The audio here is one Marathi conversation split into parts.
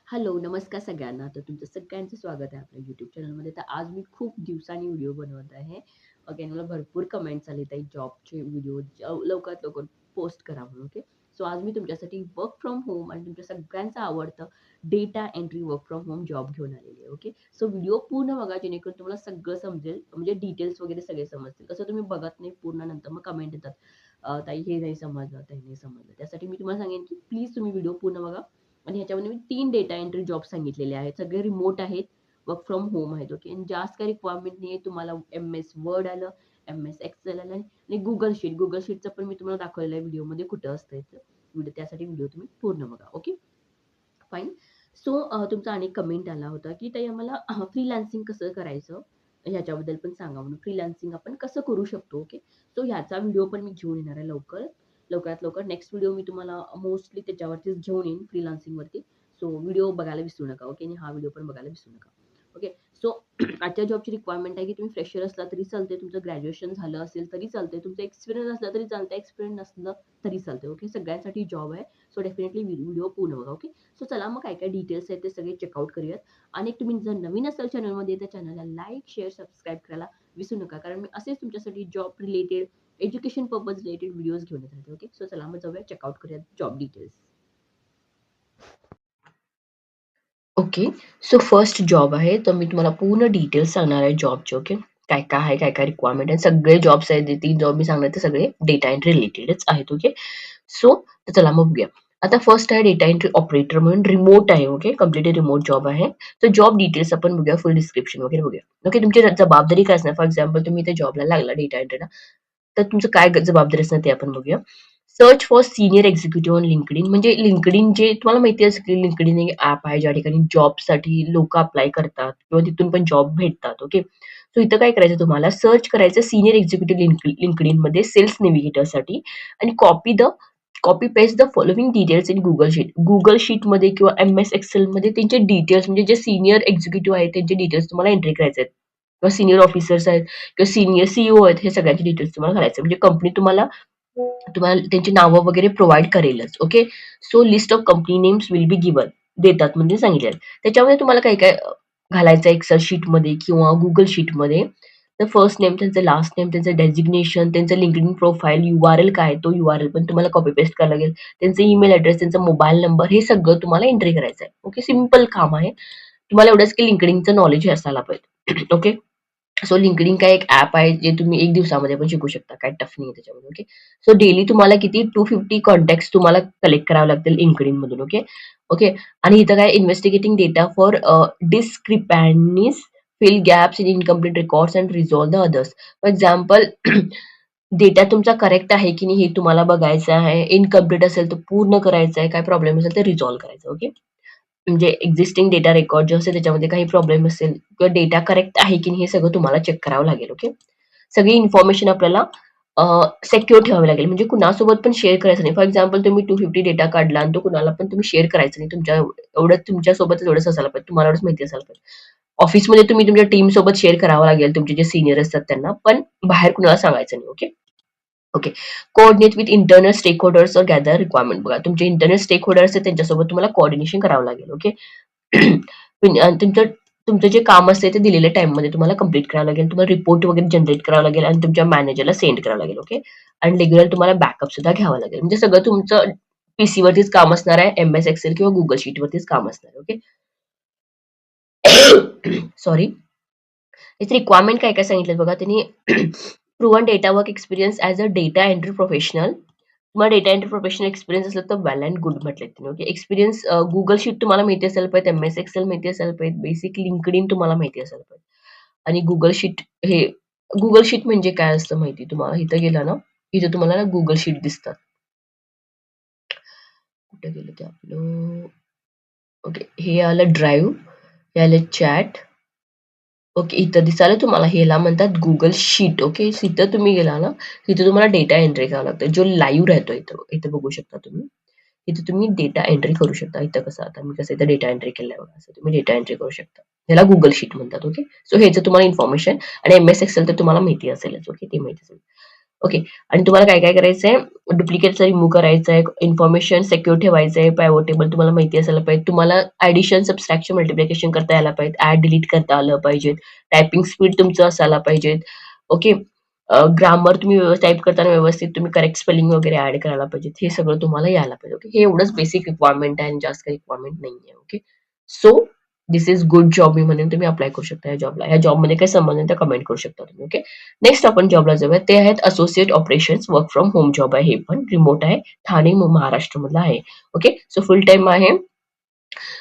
हॅलो, नमस्कार सगळ्यांना. तर तुमचं सगळ्यांचं स्वागत आहे आपल्या YouTube चॅनलमध्ये. तर आज मी खूप दिवसांनी व्हिडिओ बनवत आहे. अगेन मला भरपूर कमेंट्स आले ताई जॉबचे व्हिडिओ लवकरात लवकर पोस्ट करा म्हणून. ओके. सो आज मी तुमच्यासाठी वर्क फ्रॉम होम आणि तुमच्या सगळ्यांचं आवडतं data entry work from home job घेऊन आलेली आहे. ओके. सो व्हिडिओ पूर्ण बघा जेणेकरून तुम्हाला सगळं समजेल. म्हणजे डिटेल्स वगैरे सगळे समजतील. कसं तुम्ही बघत नाही पूर्ण नंतर मग कमेंट येतात. ताई हे नाही समजलं, ताई नाही समजलं. त्यासाठी मी तुम्हाला सांगेन की प्लीज तुम्ही व्हिडिओ पूर्ण बघा. आणि ह्याच्यामध्ये मी 3 डेटा एंट्री जॉब सांगितलेले आहेत. सगळे रिमोट आहेत, वर्क फ्रॉम होम आहेत. ओके. आणि जास्त काही रिक्वायरमेंट नाहीये. तुम्हाला एम-एस वर्ड आलं, एम-एस एक्सेल आलं आणि Google शीट. Google शीटचं पण मी तुम्हाला दाखवलेलं आहे व्हिडिओमध्ये कुठं असतं याचं. त्यासाठी व्हिडिओ तुम्ही पूर्ण बघा. ओके. फाईन. सो तुमचा अनेक कमेंट आला होता, की ताई आम्हाला फ्रीलान्सिंग कसं करायचं? ह्याच्याबद्दल पण सांगा म्हणून. फ्रीलान्सिंग आपण कसं करू शकतो? ओके. सो ह्याचा व्हिडिओ पण मी घेऊन येणार आहे लवकरात लवकर. नेक्स्ट व्हिडिओ मी तुम्हाला मोस्टली त्याच्यावरतीच घेऊन येईन फ्रीलान्सिंगवरती. सो व्हिडिओ बघायला विसरू नका. ओके. आणि हा व्हिडिओ पण बघायला विसरू नका. ओके. सो आजच्या जॉबची रिक्वायरमेंट आहे, की तुम्ही फ्रेशर असला तरी चालते, तुमचं ग्रॅज्युएशन झालं असेल तरी चालते, तुमचा एक्सपिरियन्स असला तरी चालतं, एक्सपिरियन्स नसलं तरी चालते. ओके. सगळ्यांसाठी जॉब आहे. सो डेफिनेटली व्हिडिओ पूर्ण बघा. ओके. सो चला मग काय-काय डिटेल्स आहेत ते सगळे चेकआउट करूयात. आणि तुम्ही जर नवीन असाल चॅनलमध्ये तर चॅनलला लाईक, शेअर, सबस्क्राईब करायला विसरू नका. कारण मी असेच तुमच्यासाठी job related, education purpose related videos घेऊन येत राहते. ओके. सो चला मग जाऊया चेकआउट करूयात job details. Okay. So first job आहे. तर मी तुम्हाला पूर्ण डिटेल्स सांगणार आहे जॉबचे. ओके. काय-काय आहे, काय-काय रिक्वायरमेंट आहे. सगळे जॉब्स आहेत. 3 जॉब मी सांगणार ते सगळे डेटा एंट्री रिलेटेडच आहेत. ओके. सो चला मग बघूया. आता फर्स्ट आहे डेटा एंट्री ऑपरेटर म्हणून रिमोट आहे. ओके. कंप्लीटली रिमोट जॉब आहे. तर जॉब डिटेल्स आपण बघूया. फुल डिस्क्रिप्शन वगैरे बघूया. ओके. तुमची जबाबदारी काय असणार? फॉर एक्झाम्पल तुम्ही इथे जॉबला लागला डेटा एंट्रीला. तर तुमचं काय जबाबदारी असणार ते आपण बघूया. Search for senior executive on LinkedIn म्हणजे LinkedIn जे तुम्हाला माहिती असेल की LinkedIn एक ॲप आहे ज्या ठिकाणी जॉबसाठी लोकं अप्लाय करतात किंवा तिथून पण जॉब भेटतात. ओके. सो इथं काय करायचं तुम्हाला सर्च करायचं सीनियर एक्झिक्युटिव्ह LinkedInमध्ये सेल्स नेव्हिगेटरसाठी आणि copy paste the following details in Google sheet. Google शीटमध्ये किंवा MS एक्सेलमध्ये त्यांचे डिटेल्स म्हणजे जे सीनियर एक्झिक्युटिव्ह आहेत त्यांचे डिटेल्स तुम्हाला एंट्री करायचे आहेत. किंवा सीनियर ऑफिसर्स आहेत किंवा सीनियर CEO आहेत हे सगळ्यांचे डिटेल्स तुम्हाला घालायचे. म्हणजे कंपनी तुम्हाला तुम्हाला त्यांची नावं वगैरे प्रोव्हाईड करेलच. Okay. So list of company names will be given देतात म्हणजे सांगितलेलं. त्याच्यामध्ये तुम्हाला काय-काय घालायचं एक्सेल शीटमध्ये किंवा Google शीटमध्ये. तर फर्स्ट नेम, त्यांचं लास्ट नेम, त्यांचं डेझिग्नेशन, त्यांचं LinkedIn प्रोफाइल, URL काय तो URL पण तुम्हाला कॉपी पेस्ट करायला लागेल. त्यांचा ईमेल ॲड्रेस, त्यांचा मोबाईल नंबर हे सगळं तुम्हाला एंट्री करायचं आहे. ओके. सिंपल काम आहे. तुम्हाला एवढंच की LinkedInचं नॉलेज हे असायला पाहिजे. ओके. सो LinkedIn काय एक ॲप आहे जे तुम्ही 1 दिवसामध्ये पण शिकू शकता. काही टफ नाहीये त्याच्यामध्ये. ओके. सो डेली तुम्हाला किती 250 कॉन्टॅक्ट्स तुम्हाला कलेक्ट करावे लागतील LinkedIn मधून. ओके. ओके. आणि इथं काय investigating data for discrepancies, fill gaps in incomplete records and resolve the others. For example data तुमचा करेक्ट आहे की नाही हे तुम्हाला बघायचं आहे. इनकम्प्लीट असेल तर पूर्ण करायचं आहे. काय प्रॉब्लेम असेल तर रिझॉल्व्ह करायचं. ओके. म्हणजे एक्झिस्टिंग डेटा रेकॉर्ड जे असेल त्याच्यामध्ये काही प्रॉब्लेम असेल किंवा डेटा करेक्ट आहे की नाही हे सगळं तुम्हाला चेक करावं लागेल. ओके. सगळी इन्फॉर्मेशन आपल्याला सिक्युअर ठेवावी लागेल. म्हणजे कुणासोबत पण शेअर करायचं नाही. फॉर एक्झाम्पल तुम्ही 250 डेटा काढला आणि तो कुणाला पण तुम्ही शेअर करायचा नाही. तुमच्यासोबतच एवढंच असायला पाहिजे. तुम्हाला एवढंच माहिती असायला पाहिजे. ऑफिसमध्ये तुम्ही तुमच्या टीमसोबत शेअर करावं लागेल. तुमचे जे सीनियर असतात त्यांना. पण बाहेर कुणाला सांगायचं नाही. Okay. Okay. Coordinate with internal stakeholders और गॅदर रिक्वायरमेंट. बघा तुमचे इंटरनल स्टेक होल्डर्स आहेत त्यांच्यासोबत तुम्हाला कोऑर्डिनेशन करावं लागेल. ओके. तुमचं तुमचं जे काम असते ते दिलेल्या टाईममध्ये तुम्हाला कंप्लीट करावं लागेल. तुम्हाला रिपोर्ट वगैरे जनरेट करावं लागेल आणि तुमच्या मॅनेजरला सेंड करावं लागेल. ओके. आणि रेग्युलर तुम्हाला बॅकअप सुद्धा घ्यावा लागेल. म्हणजे सगळं तुमचं पीसीवरतीच काम असणार आहे. MS एक्सेल किंवा Google शीटवरतीच काम असणार आहे. ओके. सॉरी. याचे रिक्वायरमेंट काय-काय सांगितलेत बघा त्यांनी proven data work experience as a data entry professional. तुम्हाला डेटा एंट्री प्रोफेशनल एक्सपिरियन्स असला तर वेल अँड गुड म्हटलेत त्यांनी. ओके. एक्सपिरियन्स Google शीट तुम्हाला माहिती असायला पाहिजे, MS एक्सेल माहिती असायला पाहिजे, बेसिक LinkedIn तुम्हाला माहिती असायला पाहिजे. आणि Google शीट हे Google शीट म्हणजे काय असतं माहिती तुम्हाला? इथं गेला ना, इथे तुम्हाला ना Google शीट दिसतात. कुठे गेलं ते आपलं? ओके. हे आलं ड्राईव्ह, हे आलं चॅट. ओके. इथं दिसायला तुम्हाला ह्याला म्हणतात Google शीट. ओके. इथं तुम्ही गेला ना, तिथे तुम्हाला डेटा एंट्री करावा लागतो. जो लाईव्ह राहतो इथं, इथं बघू शकता तुम्ही. इथे तुम्ही डेटा एंट्री करू शकता. इथं कसं आता मी कसं इथं डेटा एंट्री केलंय बघा, असं तुम्ही डेटा एंट्री करू शकता. ह्याला Google शीट म्हणतात. ओके. सो ह्याचं तुम्हाला इन्फॉर्मेशन आणि MS एक्सेल तर तुम्हाला माहिती असेलच. ओके. ते माहिती असेल. ओके. आणि तुम्हाला काय-काय करायचंय, डुप्लिकेटचा रिमूव्ह करायचा आहे, इन्फॉर्मेशन सिक्युअर ठेवायचं आहे, पायवॉट टेबल तुम्हाला माहिती असायला पाहिजे. तुम्हाला ॲडिशन, सबट्रॅक्शन, मल्टिप्लिकेशन करता यायला पाहिजे, ॲड डिलीट करता आलं पाहिजे, टायपिंग स्पीड तुमचं असायला पाहिजे. ओके. ग्रामर तुम्ही टाइप करताना व्यवस्थित तुम्ही करेक्ट स्पेलिंग वगैरे ॲड करायला पाहिजे. हे सगळं तुम्हाला यायला पाहिजे. ओके. हे एवढंच बेसिक रिक्वायरमेंट आहे आणि जास्त काही रिक्वायरमेंट नाहीये. Okay. So this is good job मी म्हणेन तुम्ही अप्लाय करू शकता या जॉबला. या जॉबमध्ये काही संबंध नाही तर कमेंट करू शकता तुम्ही. ओके. नेक्स्ट आपण जॉबला जाऊया. ते आहेत associate operations work from home job आहे. हे पण रिमोट आहे. ठाणे महाराष्ट्रमधला आहे. ओके. सो फुल टाईम आहे.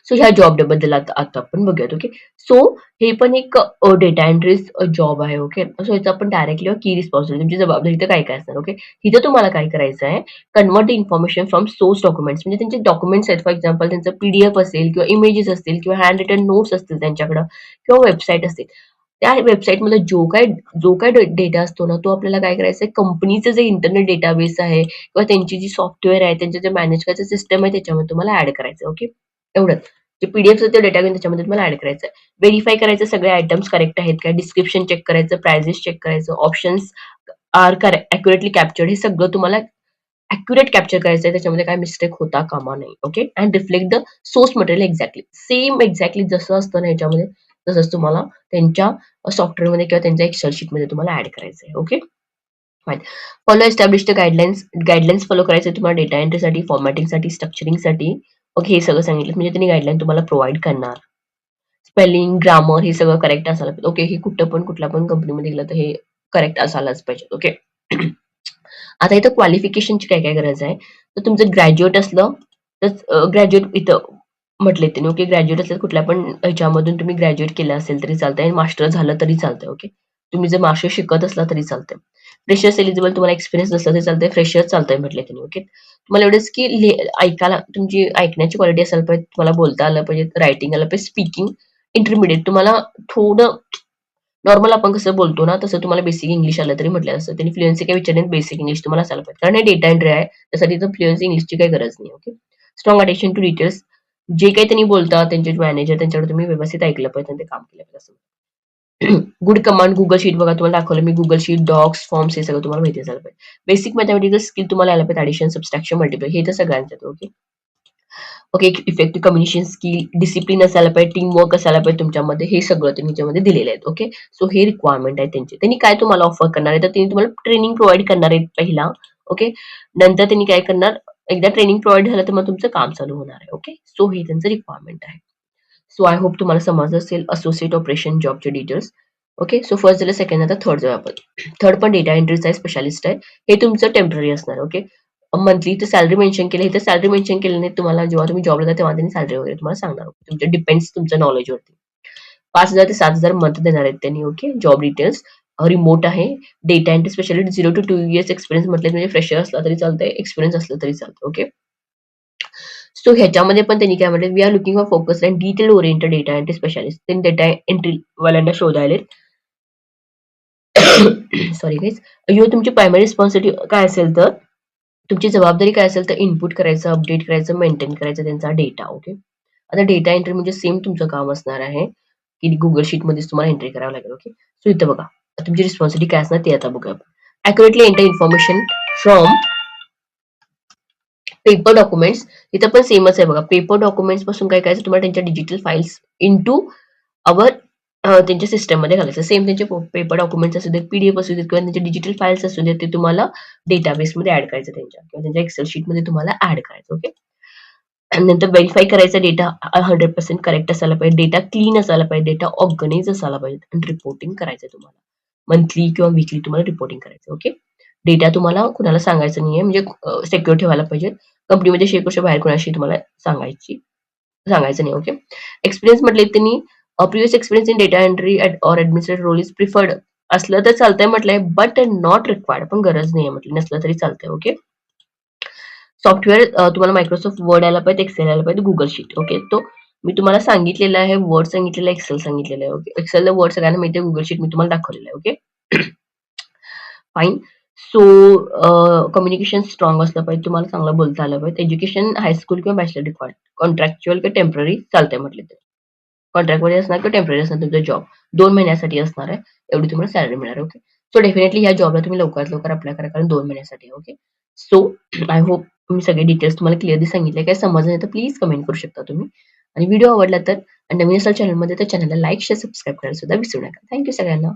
सो ह्या जॉब बद्दल आता आता आपण बघूयात. ओके. सो हे पण एक डेटा एंट्रीज जॉब आहे. ओके. सो याचं आपण डायरेक्टली की रिस्पॉन्सिबिलिटी तुमची जबाबदारी इथं काय-काय असणार. ओके. इथं तुम्हाला काय करायचं आहे, convert the information from source documents म्हणजे त्यांचे डॉक्युमेंट्स आहेत. फॉर एक्झाम्पल त्यांचं पी असेल किंवा इमेजेस असतील किंवा हँड रिटन नोट्स असतील त्यांच्याकडं किंवा वेबसाईट असेल. त्या वेबसाईटमध्ये जो काही डेटा असतो ना, तो आपल्याला काय करायचा आहे, कंपनीचं जे इंटरनेट डेटाबेस आहे किंवा त्यांची जी सॉफ्टवेअर आहे, त्यांचे जे मॅनेज करायचं सिस्टम आहे, त्याच्यामध्ये तुम्हाला ॲड करायचं आहे. ओके. एवढंच. जे पी-डी-एफचं ते डेटा घेऊन त्याच्यामध्ये तुम्हाला ॲड करायचं आहे. व्हेरिफाय करायचं सगळे आयटम्स करेक्ट आहेत का? डिस्क्रिप्शन चेक करायचं, प्राइजेस चेक करायचं, ऑप्शन्स आर ॲक्युरेटली कॅप्चर्ड हे सगळं तुम्हाला ॲक्युरेट कॅप्चर करायचं आहे. त्याच्यामध्ये काही मिस्टेक होता कामा नये. Okay. And reflect the source material exactly. Same exactly जसं असतं ना याच्यामध्ये, तसंच तुम्हाला त्यांच्या सॉफ्टवेअरमध्ये किंवा त्यांच्या एक्सेल शीटमध्ये तुम्हाला ॲड करायचं आहे. Okay. Fine. Follow established guidelines follow करायचे तुम्हाला डेटा एंट्रीसाठी, फॉर्मॅटिंगसाठी, स्ट्रक्चरिंगसाठी. ओके. हे सगळं सांगितलं म्हणजे त्यांनी गाईडलाईन तुम्हाला प्रोव्हाईड करणार. स्पेलिंग, ग्रामर हे सगळं करेक्ट असायला पाहिजे. ओके. हे कुठं पण कुठल्या पण कंपनीमध्ये गेलं तर हे करेक्ट असायलाच पाहिजे. ओके. आता इथं क्वालिफिकेशनची काय-काय गरज आहे. तर तुमचं ग्रॅज्युएट असलं तर ग्रॅज्युएट इथं म्हटले त्यांनी. ओके. ग्रॅज्युएट असेल कुठल्या पण ह्याच्यामधून तुम्ही ग्रॅज्युएट केलं असेल तरी चालतंय आणि मास्टर झालं तरी चालतंय. ओके. तुम्ही जर मास्टर शिकत असला तरी चालतंय. फ्रेशर्स एलिजिबल तुम्हाला एक्सपिरियन्स नसला तरी चालतंय. फ्रेशर्स चालतंय म्हटले त्यांनी. ओके. तुम्हाला एवढंच की ऐकायला तुमची ऐकण्याची क्वालिटी असायला पाहिजे. तुम्हाला बोलता आलं पाहिजे, रायटिंग आलं पाहिजे, स्पीकिंग इंटरमिडिएट तुम्हाला थोडं नॉर्मल आपण कसं बोलतो ना, तसं तुम्हाला बेसिक इंग्लिश आलं तरी म्हटलं असतं. त्यांनी फ्लुएन्सी काय विचारली बेसिक इंग्लिश तुम्हाला असायला पाहिजे. कारण हे डेटा एंट्री आहे. त्यासाठी इथं फ्लुएन्सी इंग्लिशची काही गरज नाही. Okay. Strong attention to details. जे काही त्यांनी बोलतात, त्यांचे मॅनेजर त्यांच्याकडे तुम्ही व्यवस्थित ऐकलं पाहिजे आणि ते काम केलं पाहिजे असं. गुड कमांड Google शीट बघा तुम्हाला दाखवलं मी Google शीट, डॉक्स, फॉर्म्स हे सगळं तुम्हाला माहिती असायला पाहिजे. बेसिक मॅथेमॅटिकल स्किल तुम्हाला यायला पाहिजे. ॲडिशन, सबट्रॅक्शन, मल्टिप्लाय हे तर सगळ्यांच्यात. Okay. Okay. Effective communication skill, discipline असायला पाहिजे, टीम वर्क असायला पाहिजे तुमच्यामध्ये. हे सगळं त्यांनी त्याच्यामध्ये दिलेलं आहे. ओके. सो हे रिक्वायरमेंट आहे त्यांची. त्यांनी काय तुम्हाला ऑफर करणार आहे, तर त्यांनी तुम्हाला ट्रेनिंग प्रोव्हाईड करणार आहेत पहिला. ओके. नंतर त्यांनी काय करणार, एकदा ट्रेनिंग प्रोव्हाईड झालं तर मग तुमचं काम चालू होणार आहे. ओके. सो हे त्यांचं रिक्वायरमेंट आहे. सो आय होप तुम्हाला समजलं असेल असोसिएट ऑपरेशन जॉबचे डिटेल्स. ओके. सो फर्स्ट झालं, सेकंड आता थर्ड जाऊया आपण. थर्ड पण डेटा एंट्रीचा आहे, स्पेशालिस्ट आहे. हे तुमचं टेम्पररी असणार. ओके. मंथली इथं सॅलरी मेन्शन केली. इथं सॅलरी मेन्शन केली नाही. तुम्हाला जेव्हा तुम्ही जॉबला जाता तेव्हा त्यांनी सॅलरी वगैरे तुम्हाला सांगणार. तुमच्या डिपेंड्स तुमच्या नॉलेजवरती. 5,000 ते 7,000 मंथ देणार आहेत त्यांनी. ओके. जॉब डिटेल्स रिमोट आहे. Data entry specialist 0 to 2 years experience म्हटले म्हणजे फ्रेशर असला तरी चालतंय, एक्सपिरियन्स असलं तरी चालतं. ओके. सो ह्याच्यामध्ये पण त्यांनी काय म्हटलं, we are looking for focus and detail oriented data entry specialist. त्यांनी डेटा एंट्री वाल्यांना शोधायलेत. Sorry guys. ह्यो तुमची प्रायमरी रिस्पॉन्सिबिलिटी काय असेल तर तुमची जबाबदारी काय असेल तर इनपुट करायचं, अपडेट करायचं, मेंटेन करायचं त्यांचा डेटा. ओके. आता डेटा एंट्री म्हणजे सेम तुमचं काम असणार आहे, की Google शीटमध्येच तुम्हाला एंट्री करावं लागेल. ओके. सो इथं बघा, तुमची रिस्पॉन्सिबिलिटी काय असणार ते आता बघूया आपण. Accurately enter information from paper documents. इथं पण सेमच आहे बघा. पेपर डॉक्युमेंट्स पासून काय करायचं तुम्हाला त्यांच्या डिजिटल फाइल्स इंटू अवर त्यांच्या सिस्टममध्ये घालायचं. सेम त्यांचे पेपर डॉक्युमेंट्स असू देत, पी असू देत किंवा त्यांचे डिजिटल फाइल्स असू देत, ते तुम्हाला डेटाबेसमध्ये ॲड करायचं त्यांच्या किंवा त्यांच्या एक्सेल शीटमध्ये तुम्हाला ॲड करायचं. ओके. आणि नंतर व्हेरिफाय करायचा डेटा 100% करेक्ट असायला पाहिजे. डेटा क्लीन असायला पाहिजे. डेटा ऑर्गनाइज असायला पाहिजे आणि रिपोर्टिंग करायचं तुम्हाला. मंथली किंवा वीकली तुम्हाला रिपोर्टिंग करायचं. ओके. डेटा तुम्हाला कुणाला सांगायचं नाहीये म्हणजे सिक्युअर ठेवायला पाहिजे. कंपनीमध्ये शेअर करून बाहेर कोणाशी तुम्हाला सांगायचं नाही. ओके. एक्सपिरियन्स म्हटले त्यांनी previous experience in data entry or administrative role is preferred असलं तर चालतंय म्हटलंय, बट नॉट रिक्वायर्ड पण गरज नाहीये म्हटलं. नसलं तरी चालतंय. ओके. सॉफ्टवेअर तुम्हाला मायक्रोसॉफ्ट वर्ड यायला पाहिजे, एक्सेल यायला पाहिजे, Google शीट. ओके. तो मी तुम्हाला सांगितलेला आहे, वर्ड सांगितलेला आहे, एक्सेल सांगितलेलं आहे. ओके. एक्सेलला वर्ड सगळ्यांना माहिती आहे, Google शीट मी तुम्हाला दाखवलेलं आहे. Okay. Fine. So communication strong असलं पाहिजे, तुम्हाला चांगलं बोलता आलं पाहिजे. एज्युकेशन हायस्कूल किंवा बॅचलर रिक्वायर्ड. कॉन्ट्रॅक्च्युअल किंवा टेम्पररी चालतंय म्हटले तर. कॉन्ट्रॅक्टमध्ये असणार किंवा टेम्पररी असणार तुमचा जॉब. 2 महिन्यासाठी असणार आहे. एवढी तुम्हाला सॅलरी मिळणार आहे. ओके. सो डेफिनेटली ह्या जॉबला तुम्ही लवकरात लवकर अप्लाय करा कारण 2 महिन्यासाठी आहे. ओके. सो आय होप मी सगळे डिटेल्स तुम्हाला क्लिअरली सांगितले. काही समजलं नाही तर प्लीज कमेंट करू शकता तुम्ही. आणि व्हिडिओ आवडला तर आणि नवीन असाल चॅनलमध्ये तर चॅनलला लाईक, शेअर, सबस्क्राईब करायला सुद्धा विसरू नका. थँक सगळ्यांना.